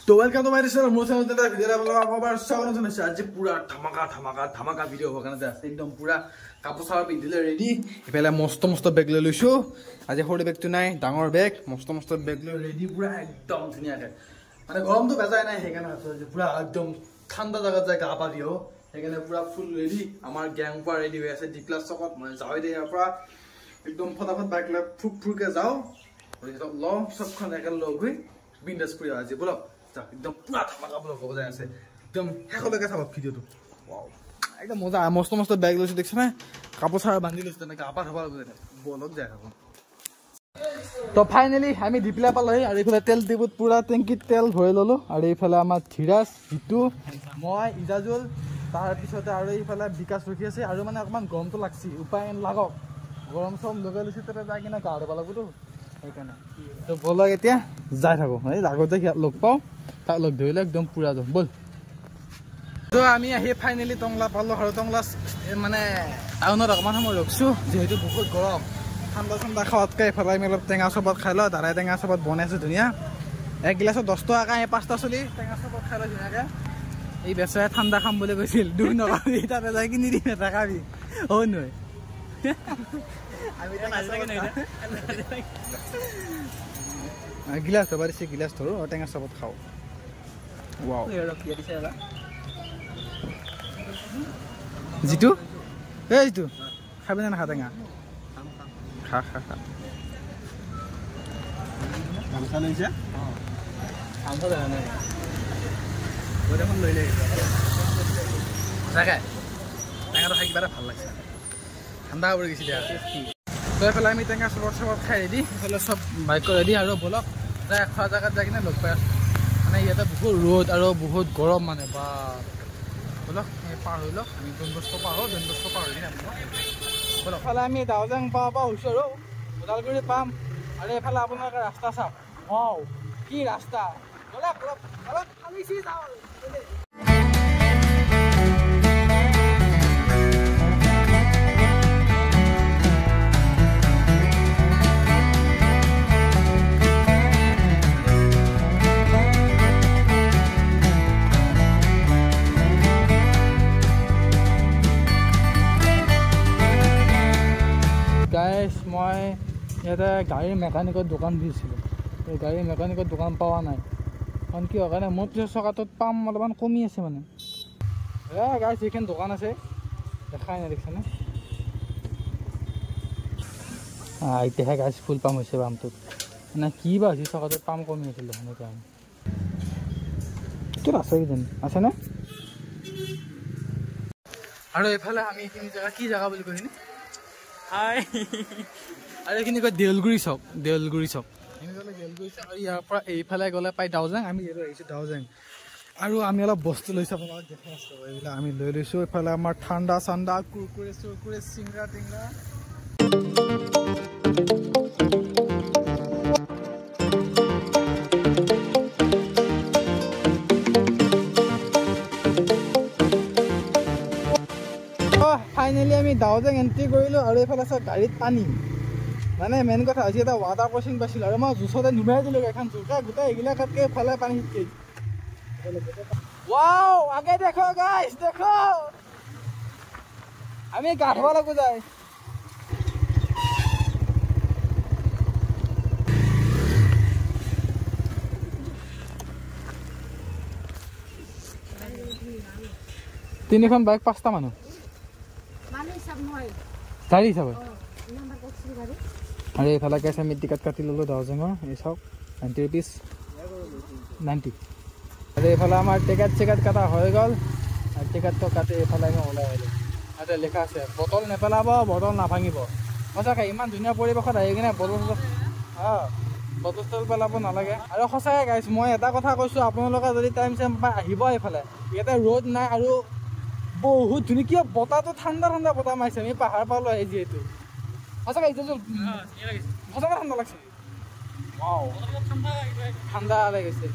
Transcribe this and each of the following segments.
तो welcome to my channel more channel তে video আপোনালোক আকবাৰ স্বাগতম জনাইছো আজি পুৰা ধামাকা ভিডিও হ'ব কাৰণে আছে একদম পুৰা কাপোৰ চাপোৰ পিন্ধিলে ৰেডি এফালে মস্ত বেগ লৈ লৈছো আজি সৰু বেগটো নাই ডাঙৰ বেগ মস্ত বেগ লৈ ৰেডি পুৰা একদম ধুনীয়াকে মানে গৰমটো বেজাই নাই হেকানে আছে যে পুৰা একদম ঠাণ্ডা জায়গাত যায় গা পা দিও হেকানে পুৰা ফুল ৰেডি আমাৰ গ্যাং পুৰা ৰেডি হৈ আছে ডি প্লাস চকত মানে যাওই দে ইয়াৰ পৰা একদম ফটাফট বাইক লৈ ফুৰকে যাও আৰু এটা লং সবখন একেল লগ হৈ বিন্দাস পুৰা আজি বলক एकदम पूरा धमाका ब्लॉग हो जाए ऐसे एकदम हेकলৈকে চাব ভিডিওটো ওয়াও একদম মজা মস্ত ব্যাগ লৈছো দেখছ না কাপোৰ সাৰা বান্ধি লৈছো তেনেকা আপা ধবা বলক যায় থাকো তো ফাইনালি আমি ডিপ্লা পালৈ আৰু ইফালে তেল ডিপুত পুৰা টেংকিত তেল ভৰাই ললো আৰু ইফালে আমাৰ ধীৰাজ জিতু মই ইজাজুল তাৰ পিছতে আৰু ইফালে বিকাশ ৰখি আছে আৰু মানে অকমান গৰমটো লাগছি উপায় লাগক গৰম সম লগে লৈছে ততে যাই কিনা গা ধবা লাগবো সেইকাৰণে তো বলক এতিয়া যাই থাকো এই আগতে লগ পাও তাক লগ ধৰিলে একদম পুৰা যাম বল তো আমি আহি ফাইনালি টংলা পালো আৰু টংলা মানে টাউনত অকমান সময় ৰখছো যেহেতু বহুত গৰম ঠাণ্ডা খাওয়াতকে এফালে আমি অলপ টেঙা চবত খাই লওঁ দাৰাই টেঙা চবত বনাইছো ধুনীয়া এক গিলাছত 10 টকা 5টা চলি টেঙা চবত খাই লওঁ ধুনীয়াকে এই বেচাৰে ঠাণ্ডা খাম বুলি কৈছিল দুই নকাবি তাতে যাই কিনি দিম এটা খাবি অ নয় আমি গিলাস তো বাৰিছে গিলাস ধৰো আৰু টেঙা চবত খাওঁ ওয়াও জিতু এই জিতু খাবি না খা টেঙা খা আমছা লৈছে আমছা দেখা নাই ওইখন লৈ লৈ টেঙাটো খাই কিবা ভাল লাগছে ঠাণ্ডা পৰি গৈছে দিয়া তো এফালে আমি টেঙা চবত খাই ৰেডি এফালে চব বাইক ৰেডি আৰু বলক যাই খোৱা জাগাত যাই কিনে লগ পাই আছো মানে ইয়াতে বহুত ৰ'দ আৰু বহুত গৰম মানে বা বলক পাৰ হৈ লওক আমি ডনবস্কো পাৰ হৈ কিনে বলক এফালে আমি দাওজাং পাব হৈছো আৰু ওদালগুৰি পাম আৰু এফালে আপোনালোকে ৰাস্তা চাওক ওৱাও কি ৰাস্তা বলক খালিছি যাও গাইস মই ইয়াতে গাড়ীৰ মেকানিকৰ দোকান দিছিলোঁ এই গাড়ীৰ মেকানিকৰ দোকান পোৱা নাই কাৰণ কি কাৰণে মোৰ পিছৰ চকাটোত পাম অলপমান কমি আছে মানে গাইস এইখন দোকান আছে দেখাই নাই দেখিছেনে এতিয়াহে গাইস ফুল পাম হৈছে পামটোত মানে কি বা হৈছে চকাটোত পাম কমি আছিল সেইকাৰণে তোৰ আছে কিজানি আছেনে আৰু এইফালে আমি এইখিনি জেগা কি জেগা বুলি কৈছিনে হাই আৰু এইখিনি কয় দেউলগুৰি চক আৰু ইয়াৰ পৰা এইফালে গ'লে পাই দাওজাং আমি ইয়াত আহিছোঁ দাওজাং আৰু আমি অলপ বস্তু লৈছোঁ আপোনালোকক দেখাই আছোঁ এইবিলাক আমি লৈ লৈছোঁ এইফালে আমাৰ ঠাণ্ডা চাণ্ডা কুৰকুৰে চিংৰা টিংৰা ফাইনেলি আমি দাওজাং এন্ট্ৰি কৰিলোঁ আৰু এইফালে আছে গাড়ীত পানী মানে মেইন কথা হৈছে এটা ৱাটাৰ ক্ৰচিং পাইছিলোঁ আৰু মই জুচতে নুমাই দিলোঁ এখন জোকা গোটেই এইগিলাকতকৈ এইফালে পানী শিকি ৱাও আগে দেখো গাইছ দেখো আমি গা ধুব লাগব যায় তিনিখন বাইক 5টা মানুহ গাড়ী চাব আৰু এইফালে কৈছে আমি টিকট কাটি ল'লোঁ দাওজাঙৰ এই চাওক 90 rupees 90 আৰু এইফালে আমাৰ টিকট কটা হৈ গ'ল আৰু টিকটটো কাটি এইফালে আমি ওলাই আহিলোঁ ইয়াতে লিখা আছে বটল নেপেলাব বটল নাভাঙিব সঁচাকৈ ইমান ধুনীয়া পৰিৱেশত আহি কিনে বটল পেলাব নালাগে আৰু সঁচাকৈ গাইছ মই এটা কথা কৈছোঁ আপোনালোকে যদি টাইম পাই আহিব এইফালে ইয়াতে ৰ'দ নাই আৰু বহুত ধুনীয়া কিয় বতাহটো ঠাণ্ডা বতাহ মাৰিছে আমি পাহাৰ পালোঁ আহি যিহেতু সঁচাকৈ সঁচাকৈ ঠাণ্ডা লাগছে ঠাণ্ডা লাগিছে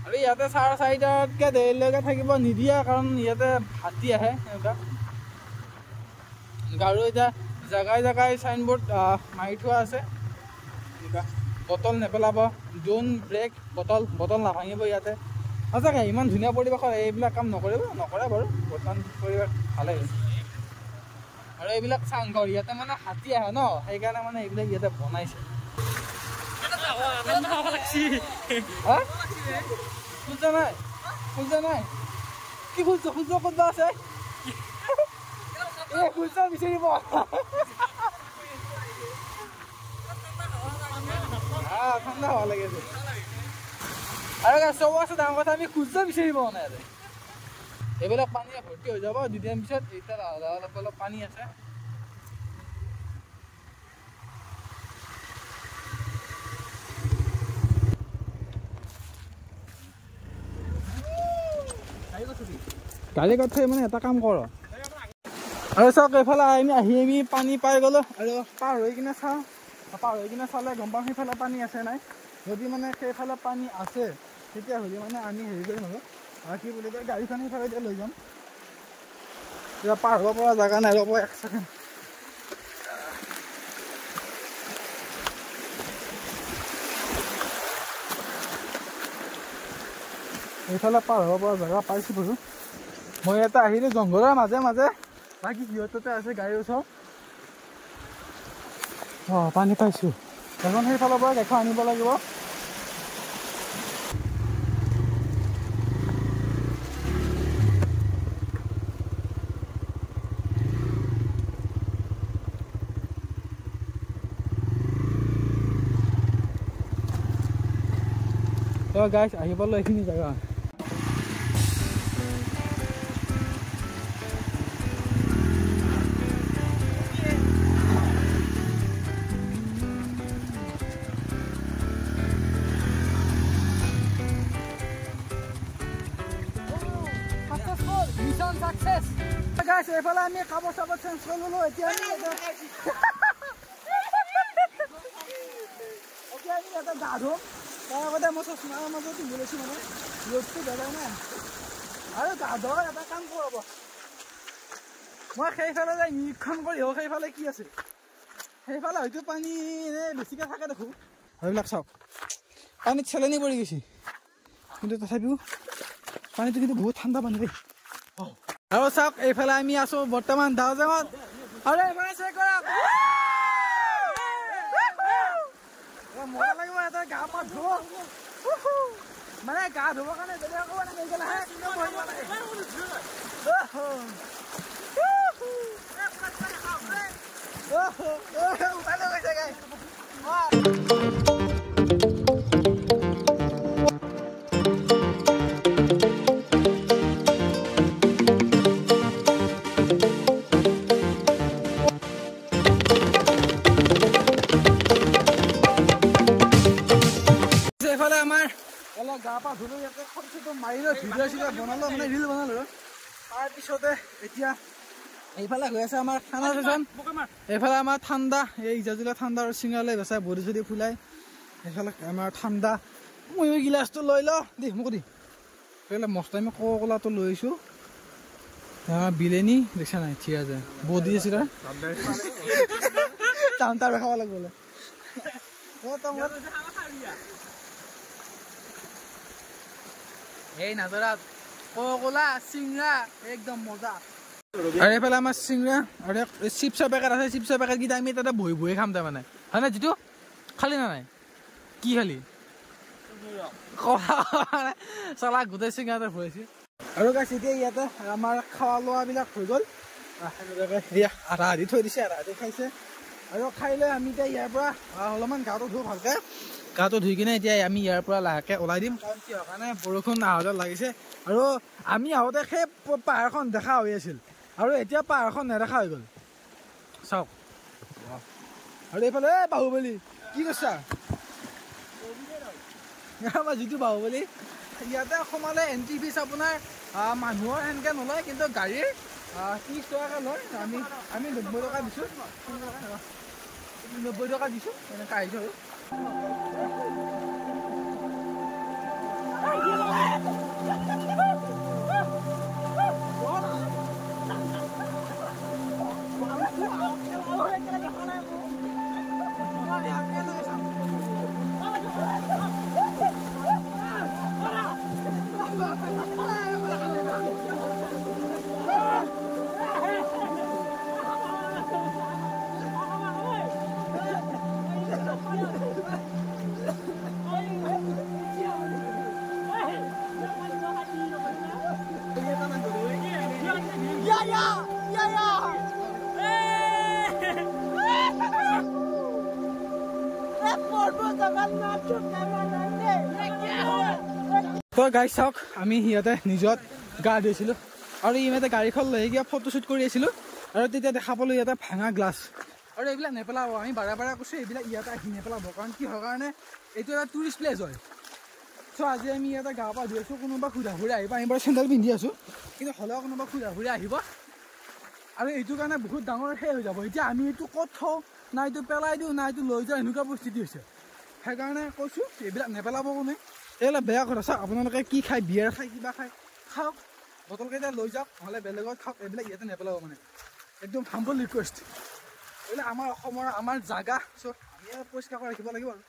আৰু ইয়াতে 4:30তকৈ দেৰিলৈকে থাকিব নিদিয়ে কাৰণ ইয়াতে হাতী আহে এনেকুৱা আৰু এতিয়া জাগাই জাগাই সাইনবোৰ্ড মাৰি থোৱা আছে বটল নেপেলাব, ডোন ব্ৰেক, বটল নাভাঙিব ইয়াতে। সঁচাকৈ ইমান ধুনীয়া পৰিৱেশত এইবিলাক কাম নকৰে বাৰু। বৰ্তমান পৰিৱেশ ভালেই। আৰু এইবিলাক চাংঘৰ, ইয়াতে মানে হাতী আহে ন, সেইকাৰণে মানে এইবিলাক ইয়াতে বনাইছে। খুজা নাই কি খুজছ ক'ত আছে? খুজা বিচাৰিব ঠাণ্ডা হ'ব লাগে। আৰু চব আছে ডাঙৰ কথা, আমি খুজা বিচাৰিব নাই। এইবিলাক পানীয়ে ভৰ্তি হৈ যাব দুদিন পিছত। এতিয়া অলপ পানী আছে। গাড়ী কথা মানে এটা কাম কৰ। আৰু চাওক এইফালে আমি পানী পাই গ'লো। আৰু পাৰ হৈ কিনে চালে গম পাম সেইফালে পানী আছে নাই। যদি মানে সেইফালে পানী আছে তেতিয়াহ'লে মানে আমি হেৰি কৰিম আৰু কি বুলি কয়, গাড়ীখন সেইফালে এতিয়া লৈ যাম। এতিয়া পাৰ হ'ব পৰা জেগা নাই, ৰ'ব 1 ছেকেণ্ড। এইফালে পাৰ হ'ব পৰা জেগা পাইছোঁ বাৰু। মই ইয়াতে আহিলোঁ জংঘলৰ মাজে বাকী সিহঁততে আছে গাড়ীৰ ওচৰত। পানী পাইছোঁ। এখন সেইফালৰ পৰা এখন আনিব লাগিব। গাইছ আহি পালোঁ এইখিনি জেগা। এইফালে আমি কাপোৰ চাপোৰ চেঞ্জ কৰিলোঁ। এতিয়া আমি ইয়াতে গা ধুম। তাৰ আগতে মই চশমাৰ মাজত পিন্ধি লৈছোঁ, মানে ৰ'দটো বেলেগ নাই। আৰু গা ধোৱা এটা কাম কৰাব, মই সেইফালে যাই নিৰীক্ষণ কৰি সেইফালে কি আছে। সেইফালে হয়তো পানী এনেই বেছিকৈ থাকে দেখোঁ। সেইবিলাক চাওক, পানীত চেলেনি পৰি গৈছে, কিন্তু তথাপিও পানীটো কিন্তু বহুত ঠাণ্ডা পানী দেই। আৰু চাওক এইফালে আমি আছোঁ বৰ্তমান দাওজেঙত। আৰু এইফালে চেক কৰক, মজা লাগিব এটা গা পা ধুব। মানে গা ধুবৰ কাৰণে যদি অকণমান মেডিকেল আহে গা পা ধুলো। ইয়াতে ফটো মাৰিলো, ভিডিঅ' চিডিঅ' বনালো, মানে ৰিল বনালো। তাৰপিছতে এতিয়া এইফালে হৈ আছে আমাৰ খানা চেচন। এইফালে আমাৰ ঠাণ্ডা, এই ইজাজুলীয়া ঠাণ্ডা আৰু চিঙৰালৈ বেচাই বডি চডি ফুলাই। এইফালে আমাৰ ঠাণ্ডা, মই গিলাচটো লৈ লওঁ দেই, মোক দি এইফালে মস্ত আমি কলাটো লৈ আহিছোঁ। বিলেনি দেখা নাই, ঠিক আছে বডি আছে তাৰ খাব লাগিব। এই নাজৰাত কলা চিংৰা একদম মজা। আৰু এইফালে আমাৰ চিংৰা আৰু চিপছৰ পেকেট আছে। চিপছৰ পেকেটকেইটা আমি তাতে বহি খাম তাৰমানে, হয় নাই? যিটো খালি না নাই, কি খালি চলা গোটেই চিংৰাতে ভৰাইছে। আৰু গাইছ এতিয়া ইয়াতে আমাৰ খোৱা লোৱাবিলাক হৈ গ'ল। আধা আধি থৈ দিছে, আধা আধি খাইছে। আৰু খাই লৈ আমি এতিয়া ইয়াৰ পৰা অলপমান গাটো ধুওঁ ভালকৈ। গাটো ধুই কিনে এতিয়া আমি ইয়াৰ পৰা লাহেকৈ ওলাই দিম। কাৰণ কিহৰ কাৰণে বৰষুণ আহোঁতে লাগিছে। আৰু আমি আহোঁতে সেই পাহাৰখন দেখা হৈ আছিল, আৰু এতিয়া পাহাৰখন নেদেখা হৈ গ'ল। চাওক, আৰু এইফালে বাহুবলী কি কৈছা? আমাৰ যিটো বাহুবলী, ইয়াতে সোমালে এণ্ট্ৰি ফিজ আপোনাৰ মানুহৰ সেনেকৈ নলয়, কিন্তু গাড়ীৰ 30 টকাকৈ লয়। আমি 90 টকা দিছোঁ, 90 টকা দিছোঁ, এনেকৈ আহিছোঁ। তো গাইজ চাওক আমি সিহঁতে নিজত গা ধুইছিলোঁ আৰু ইহঁতে গাড়ীখন লৈ গিয়ে ফটোশ্বুট কৰি আছিলোঁ আৰু তেতিয়া দেখা পালোঁ ইয়াতে ভাঙা গ্লাছ আৰু এইবিলাক নেপেলাব আমি বাৰে বাৰে কৈছোঁ এইবিলাক ইয়াতে আহি নেপেলাব কাৰণ কি হয় কাৰণে এইটো এটা টুৰিষ্ট প্লেচ হয় চ' আজি আমি ইয়াতে গা পা ধুই আছোঁ কোনোবা ঘূৰা ঘূৰি আহিব আমি বাৰু চেণ্ডেল পিন্ধি আছোঁ কিন্তু হ'লেও কোনোবা ঘূৰা ঘূৰি আহিব আৰু এইটো কাৰণে বহুত ডাঙৰ সেই হৈ যাব এতিয়া আমি এইটো ক'ত থওঁ না এইটো পেলাই দিওঁ না এইটো লৈ যাওঁ এনেকুৱা পৰিস্থিতি হৈছে সেইকাৰণে কৈছোঁ এইবিলাক নেপেলাব কোনে এইবিলাক বেয়া কথা চাওক আপোনালোকে কি খায় বিয়াৰ খায় কিবা খায় খাওক বটলকেইটা লৈ যাওক নহ'লে বেলেগত খাওক এইবিলাক ইয়াতে নেপেলাব মানে একদম হাম্বল ৰিকুৱেষ্ট এইবিলাক আমাৰ অসমৰ আমাৰ জাগা চ' আমি পৰিষ্কাৰ কৰি ৰাখিব লাগিব আৰু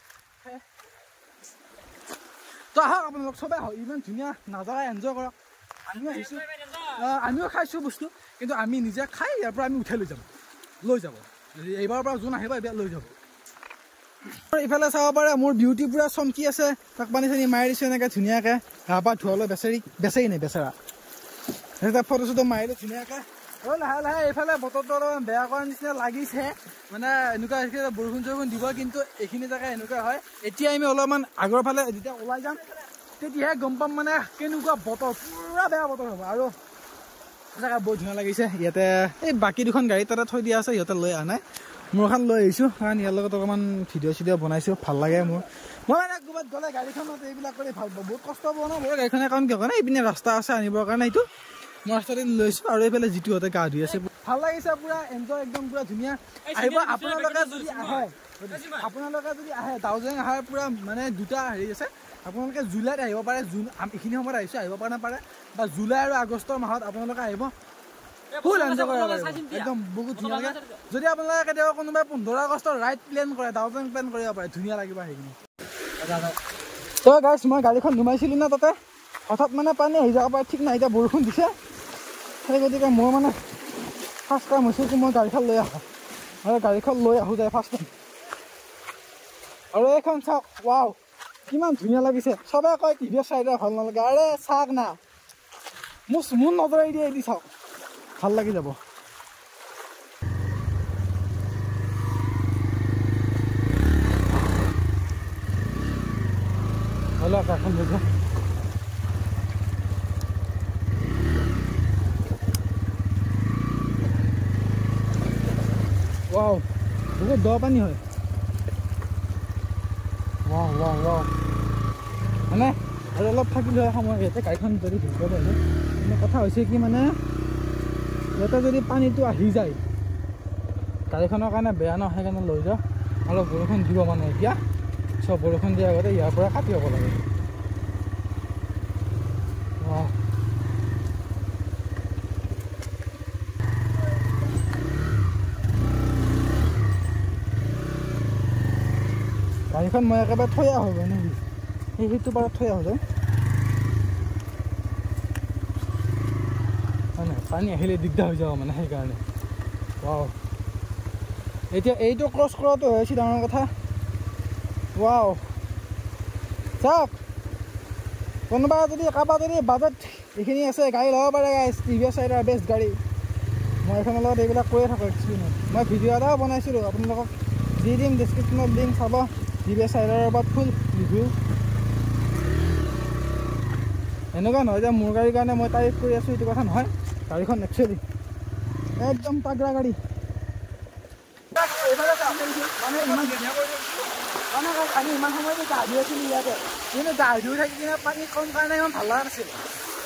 তো আহক আপোনালোক চবেই আহক ইমান ধুনীয়া নাজাৰা এনজয় কৰক আমিও আহিছোঁ আমিও খাইছোঁ বস্তু কিন্তু আমি নিজে খাই ইয়াৰ পৰা আমি উঠাই লৈ যাব এইবাৰৰ পৰা যোন আহিব এইবিলাক লৈ যাব ইফালে চাব পাৰে মোৰ বিউটি পুৰা চমকি আছে তাক পানী চানী মাৰি দিছোঁ এনেকৈ ধুনীয়াকৈ গা পা ধুৱালৈ বেচেৰি নাই বেচেৰা সেইটা ফটো চটো মাৰিলোঁ ধুনীয়াকৈ আৰু লাহে লাহে এইফালে বতৰটো অলপমান বেয়া কৰাৰ নিচিনা লাগিছে মানে এনেকুৱা বৰষুণ চৰষুণ দিব কিন্তু এইখিনি জেগা এনেকুৱা হয় এতিয়া আমি অলপমান আগৰ ফালে যেতিয়া ওলাই যাম তেতিয়াহে গম পাম মানে কেনেকুৱা বতৰ পুৰা বেয়া বতৰ হ'ব আৰু জেগা বহুত ধুনীয়া লাগিছে ইয়াতে এই বাকী দুখন গাড়ী তাতে থৈ দিয়া আছে সিহঁতে লৈ অহা নাই মোৰখন লৈ আহিছোঁ কাৰণ ইয়াৰ লগত অকণমান ভিডিঅ' চিডিঅ' বনাইছোঁ ভাল লাগে মোৰ মই মানে ক'ৰবাত গ'লে গাড়ীখনত এইবিলাক কৰি ভাল পাওঁ বহুত কষ্ট পাওঁ ন মোৰ গাড়ীখনে কাৰণ কিয় কাৰণে এইপিনে ৰাস্তা আছে আনিবৰ কাৰণে এইটো মই ৰাস্তাতে লৈছোঁ আৰু এইফালে যিটোহঁতে গা ধুই আছে ভাল লাগিছে পুৰা এনজয় একদম পুৰা ধুনীয়া আহিব আপোনালোকে যদি আহে দাউজেং অহাৰ পুৰা মানে দুটা হেৰি আছে আপোনালোকে জুলাইত আহিব পাৰে এইখিনি সময়ত আহিব পাৰে বা জুলাই আৰু আগষ্টৰ মাহত আপোনালোকে আহিব ফুল এনজয় কৰিব পাৰিব একদম বহুত ধুনীয়া লাগে যদি আপোনালোকে কেতিয়াবা কোনোবাই 15 আগষ্টৰ ৰাইড প্লেন কৰে দাউজেং প্লেন কৰিব পাৰে ধুনীয়া লাগিব সেইখিনি তো গাইছ মই গাড়ীখন নুমাইছিলোঁ না তাতে হঠাৎ মানে পানী আহি যাব পাৰে ঠিক নাই এতিয়া বৰষুণ দিছে সেই গতিকে মই মানে ফাৰ্ষ্ট টাইম হৈছোঁ কি মই গাড়ীখন লৈ আহোঁ আৰু গাড়ীখন লৈ আহোঁ যায় ফাৰ্ষ্ট টাইম আৰু এইখন চাওক ৱাও কিমান ধুনীয়া লাগিছে চবেই কয় টিভিৰ চাইডে ভাল নালাগে আৰে চাওক না মোৰ নজৰাই দিয়ে এদি চাওক ভাল লাগি যাব হ'লে এখন লৈ যাওঁ ৱাও বহুত দ পানী হয় ৱাও মানে আৰু অলপ থাকিলে হয় সময় ইয়াতে গাড়ীখন যদি ধুব পাৰিলে কিন্তু কথা হৈছে কি মানে ইয়াতে যদি পানীটো আহি যায় গাড়ীখনৰ কাৰণে বেয়া নহয় সেইকাৰণে লৈ যাওঁ অলপ বৰষুণ দিব মানে এতিয়া চব বৰষুণ দিয়াৰ আগতে ইয়াৰ পৰা কাটি হ'ব লাগে গাড়ীখন মই একেবাৰে থৈ আহোঁ নেকি সেইটো পাৰত থৈ আহোঁ যায় মানে পানী আহিলে দিগদাৰ হৈ যাব মানে সেইকাৰণে ৱাও এতিয়া এইটো ক্ৰছ কৰাটো হৈছে ডাঙৰ কথা ৱাও চাওক কোনোবা যদি কাৰোবাৰ যদি বাজেট এইখিনি আছে গাড়ী ল'ব পাৰে গাইজ টিভিএছ ৰাইডাৰ বেষ্ট গাড়ী মই এইখনৰ লগত এইবিলাক কৈয়ে থাকোঁ এক্সপিৰিয়েঞ্চ মই ভিডিঅ' এটাও বনাইছিলোঁ আপোনালোকক দি দিম ডেছক্ৰিপশ্যনত লিংক চাব টিভিএছ ৰাইডাৰৰ ওপৰত ফুল ৰিভিউ এনেকুৱা নহয় যে মোৰ গাড়ীৰ কাৰণে মই তাৰিফ কৰি আছোঁ এইটো কথা নহয় গাড়ীখন একচুৱেলি একদম তাগৰা গাড়ী আমি ইমান সময়তে গা ধুই আছিলোঁ ইয়াতে কিন্তু গা ধুই থাকি কিনে পানী কম কাৰণে ইমান ভাল লগা নাছিল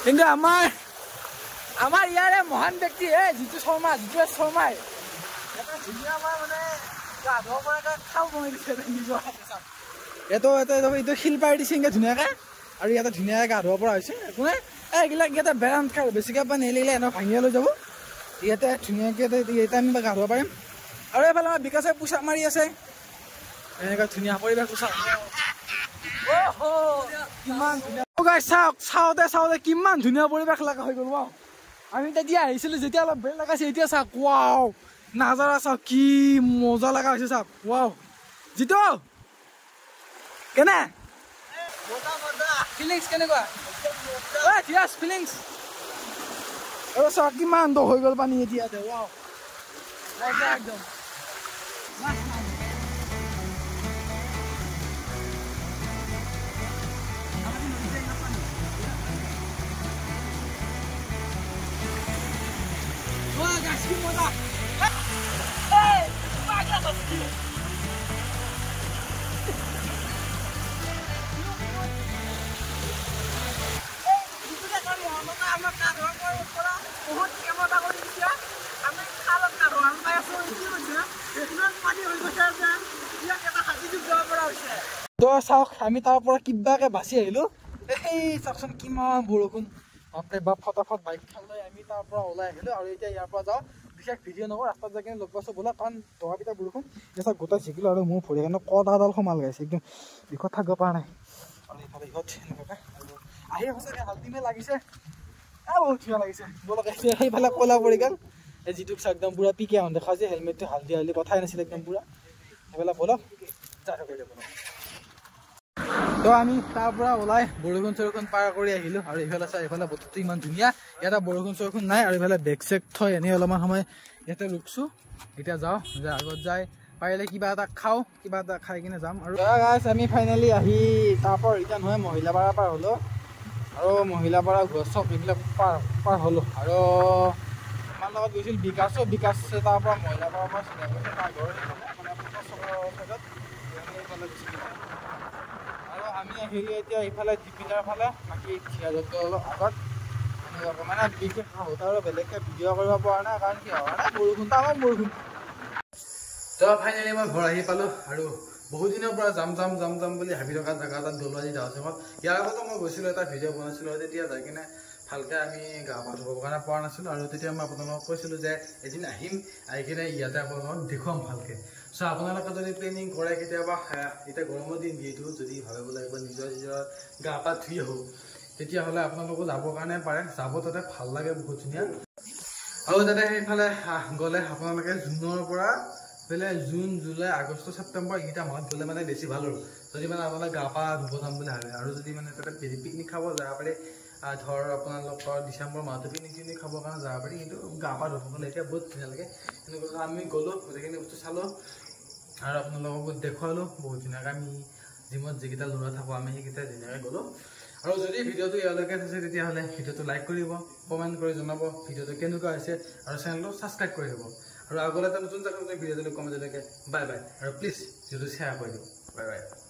কিন্তু আমাৰ ইয়াৰে মহান ব্যক্তি জিতু শৰ্মাই এটা ধুনীয়া আমাৰ মানে গা ধুব পৰাকৈ খাও বনাই দিছে নিজৰ এইটো শিল পাৰি দিছে এনেকৈ ধুনীয়াকৈ আৰু ইয়াতে ধুনীয়াকৈ গা ধুব পৰা হৈছে একো নাই এইবিলাক ইয়াতে বেয়া নাথাকে বেছিকৈ পৰা নেলিলে এনেকৈ ভাঙিয়ে লৈ যাব ইয়াতে ধুনীয়াকৈ ইয়াতে আমি গা ধুব পাৰিম আৰু এইফালে আমাৰ বিকাশে পোচাক মাৰি আছে এনেকুৱা ধুনীয়া পৰিৱেশ পোচাক কিমান ধুনীয়া চাওঁতে কিমান ধুনীয়া পৰিৱেশ লগা হৈ গ'ল আমি তেতিয়া আহিছিলোঁ যেতিয়া অলপ বেল লগাইছে এতিয়া চাওক ৱাও নাজাৰা চাওক কি মজা লগা হৈছে চাওক ৱাও জিতু কেনে ফিলিংছ কেনেকুৱা ফিলিংছ আৰু চাওক কিমান দ হৈ গ'ল পানী এতিয়া ৱাও মজা একদম চাওক আমি তাৰ পৰা কিবাকে বাচি আহিলো এই চাওকচোন কিমান বৰষুণ বাপৰে বাপ ফটাফট বাইকখন লৈ আমি তাৰ পৰা ওলাই আহিলো আৰু এতিয়া ইয়াৰ পৰা যাওঁ বিশেষ ভিডিঅ' নকৰোঁ ৰাস্তাত যাই কিনে লগ পাইছোঁ বোলা কাৰণ দগাপিটা বৰষুণ এতিয়া চাওক গোটাই জিকিলোঁ আৰু মোৰ ভৰি কাৰণে কদাডাল সোমাল গাইছে একদম বিষত থাকিব পৰা নাই আৰু ইফালে ইহঁত এনেকুৱাকে আৰু আহি সঁচাকৈ হালদিমে লাগিছে বহুত ধুনীয়া লাগিছে বলক সেইফালে ক'লা পৰি গ'ল এই যিটোক চাওক একদম পুৰা পিকে এখন দেখা যে হেলমেটটো হালধীয়া হালধি কথাই নাছিলে একদম পুৰা সেইফালে বলক যাই থাকোঁ বলক তো আমি তাৰ পৰা ওলাই বৰষুণ চৰষুণ পাৰ কৰি আহিলোঁ আৰু এইফালে চাই এইফালে বতৰটো ইমান ধুনীয়া ইয়াতে বৰষুণ চৰষুণ নাই আৰু এইফালে বেগ চেগ থৈ এনেই অলপমান সময় ইয়াতে ৰখছোঁ এতিয়া যাওঁ যে আগত যাই পাৰিলে কিবা এটা খাওঁ কিবা এটা খাই কিনে যাম আৰু গাইছ আমি ফাইনেলি আহি তাৰ পৰা ৰিটাৰ্ণ হৈ মহিলাপাৰা পাৰ হ'লোঁ আৰু মহিলাপাৰা গছক এইবিলাক পাৰ হ'লোঁ আৰু আমাৰ লগত গৈছিল বিকাশো তাৰ পৰা মহিলাপাৰাৰ পৰা চিনাকি গৈছে তাৰ ঘৰ আৰু আমি আহিলোঁ এতিয়া ইফালে ডিপিলাৰ ফালে বাকী চিৰাজতকৈ অলপ আগত মানে বিশেষ হওঁতে আৰু বেলেগকৈ ভিডিঅ' কৰিব পৰা নাই কাৰণ কি হোৱা নাই বৰষুণ তামাম বৰষুণ তো ফাইনেলি মই ঘৰ আহি পালোঁ আৰু বহুত দিনৰ পৰা যাম বুলি ভাবি থকা জেগা এটাত গ'লোঁ আজি যাওঁ চমত ইয়াৰ আগতো মই গৈছিলোঁ এটা ভিডিঅ' বনাইছিলোঁ তেতিয়া যাই কিনে ভালকৈ আমি গা পা ধুবৰ কাৰণে পৰা নাছিলোঁ আৰু তেতিয়া মই আপোনালোকক কৈছিলোঁ যে এদিন আহিম আহি কিনে ইয়াতে আপোনালোকক দেখুৱাম ভালকৈ চ' আপোনালোকে যদি প্লেনিং কৰে কেতিয়াবা এতিয়া গৰমৰ দিন যিহেতু যদি ভাবিব লাগিব নিজৰ গা পা ধুই আহোঁ তেতিয়াহ'লে আপোনালোকো যাবৰ কাৰণে পাৰে যাব তাতে ভাল লাগে বহুত ধুনীয়া আৰু তাতে সেইফালে গ'লে আপোনালোকে জুনৰ পৰা বেলে জুন জুলাই আগষ্ট ছেপ্টেম্বৰ এইকেইটা মাহত গ'লে মানে বেছি ভাল আৰু যদি মানে আপোনালোকে গা পা ধুব যাম বুলি ভাবে আৰু যদি মানে তাতে পিকনিক খাব যাব পাৰি ধৰ আপোনালোকৰ ডিচেম্বৰ মাহটো পিকনিক খাবৰ কাৰণে যাব পাৰি কিন্তু গা পা ধুবলৈ এতিয়া বহুত ধুনীয়া লাগে এনেকুৱা আমি গ'লোঁ গোটেইখিনি বস্তু চালোঁ আৰু আপোনালোকক দেখুৱালোঁ বহুত ধুনীয়াকৈ আমি জিমত যিকেইটা ল'ৰা থাকোঁ আমি সেইকেইটা ধুনীয়াকৈ গ'লোঁ আৰু যদি ভিডিঅ'টো ইয়ালৈকে চাইছে তেতিয়াহ'লে ভিডিঅ'টো লাইক কৰিব কমেণ্ট কৰি জনাব ভিডিঅ'টো কেনেকুৱা হৈছে আৰু চেনেলটো ছাবস্ক্ৰাইব কৰি দিব আৰু আগলৈ এটা নতুন ভিডিঅ'টো কমেণ্ট যেনেকৈ বাই বাই আৰু প্লিজ ভিডিঅ'টো শ্বেয়াৰ কৰি দিব বাই বাই